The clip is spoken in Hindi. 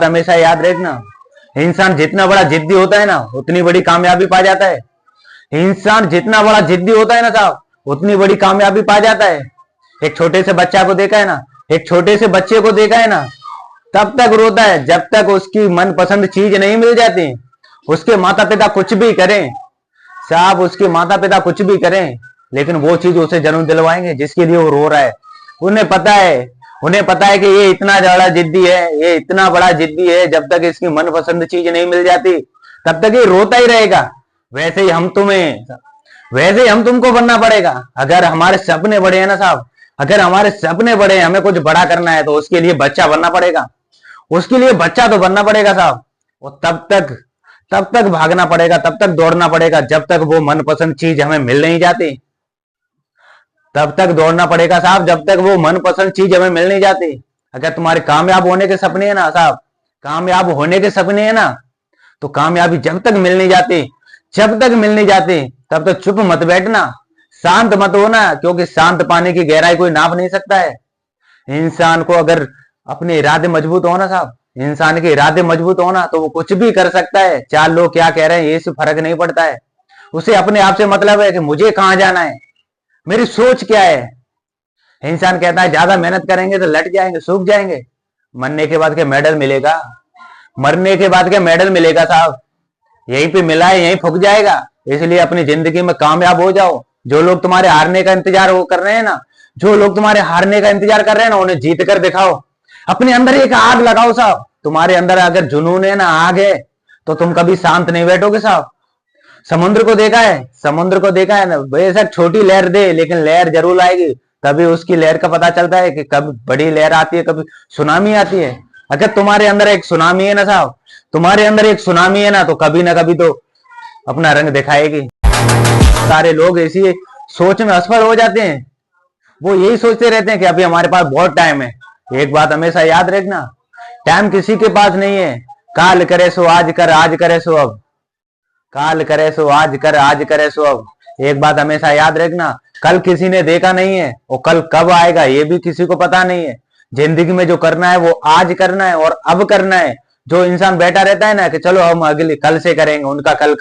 हमेशा याद रखना, इंसान जितना बड़ा जिद्दी होता है ना उतनी बड़ी कामयाबी पा जाता है। इंसान जितना बड़ा जिद्दी होता है ना साहब उतनी बड़ी कामयाबी पा जाता है। एक छोटे से बच्चा को देखा है ना, एक छोटे से बच्चे को देखा है ना, तब तक रोता है जब तक उसकी मनपसंद चीज नहीं मिल जाती। उसके माता पिता कुछ भी करें साहब, उसके माता पिता कुछ भी करें, लेकिन वो चीज उसे जरूर दिलवाएंगे जिसके लिए वो रो रहा है। उन्हें पता है कि ये इतना बड़ा जिद्दी है, ये इतना बड़ा जिद्दी है, जब तक इसकी मनपसंद चीज नहीं मिल जाती तब तक ये रोता ही रहेगा। वैसे ही हम तुमको बनना पड़ेगा। अगर हमारे सपने बड़े हैं ना साहब, अगर हमारे सपने बड़े हैं, हमें कुछ बड़ा करना है, तो उसके लिए बच्चा बनना पड़ेगा। उसके लिए बच्चा तो बनना पड़ेगा साहब। और तब तक भागना पड़ेगा, तब तक दौड़ना पड़ेगा जब तक वो मनपसंद चीज हमें मिल नहीं जाती। तब तक दौड़ना पड़ेगा साहब जब तक वो मनपसंद चीज हमें मिल नहीं जाती। अगर तुम्हारे कामयाब होने के सपने हैं ना साहब, कामयाब होने के सपने हैं ना, तो कामयाबी जब तक मिल नहीं जाती, जब तक मिल नहीं जाती तब तक चुप मत बैठना, शांत मत होना, क्योंकि शांत पानी की गहराई कोई नाप नहीं सकता है। इंसान को अगर अपने इरादे मजबूत होना साहब, इंसान के इरादे मजबूत होना तो वो कुछ भी कर सकता है। चार लोग क्या कह रहे हैं ये से फर्क नहीं पड़ता है। उसे अपने आप से मतलब है कि मुझे कहां जाना है, मेरी सोच क्या है। इंसान कहता है ज्यादा मेहनत करेंगे तो लट जाएंगे, सूख जाएंगे। मरने के बाद क्या मेडल मिलेगा? मरने के बाद क्या मेडल मिलेगा साहब? यहीं पे मिला है, यहीं फूक जाएगा। इसलिए अपनी जिंदगी में कामयाब हो जाओ। जो लोग तुम्हारे हारने का इंतजार कर रहे हैं ना, जो लोग तुम्हारे हारने का इंतजार कर रहे हैं ना, उन्हें जीत कर दिखाओ। अपने अंदर एक आग लगाओ साहब। तुम्हारे अंदर अगर जुनून है ना, आग है, तो तुम कभी शांत नहीं बैठोगे साहब। समुद्र को देखा है, समुद्र को देखा है ना, बेशक छोटी लहर दे लेकिन लहर जरूर आएगी। तभी उसकी लहर का पता चलता है कि कभी बड़ी लहर आती है, कभी सुनामी आती है। अगर तुम्हारे अंदर एक सुनामी है ना साहब, तुम्हारे अंदर एक सुनामी है ना, तो कभी ना कभी तो अपना रंग दिखाएगी। सारे लोग ऐसी सोच में असफल हो जाते हैं। वो यही सोचते रहते हैं कि अभी हमारे पास बहुत टाइम है। एक बात हमेशा याद रखना, टाइम किसी के पास नहीं है। काल करे सो आज कर, आज करे सो अब। काल करे सो आज कर, आज करे सो अब। एक बात हमेशा याद रखना, कल किसी ने देखा नहीं है और कल कब आएगा ये भी किसी को पता नहीं है। जिंदगी में जो करना है वो आज करना है और अब करना है। जो इंसान बैठा रहता है ना कि चलो हम अगले कल से करेंगे, उनका कल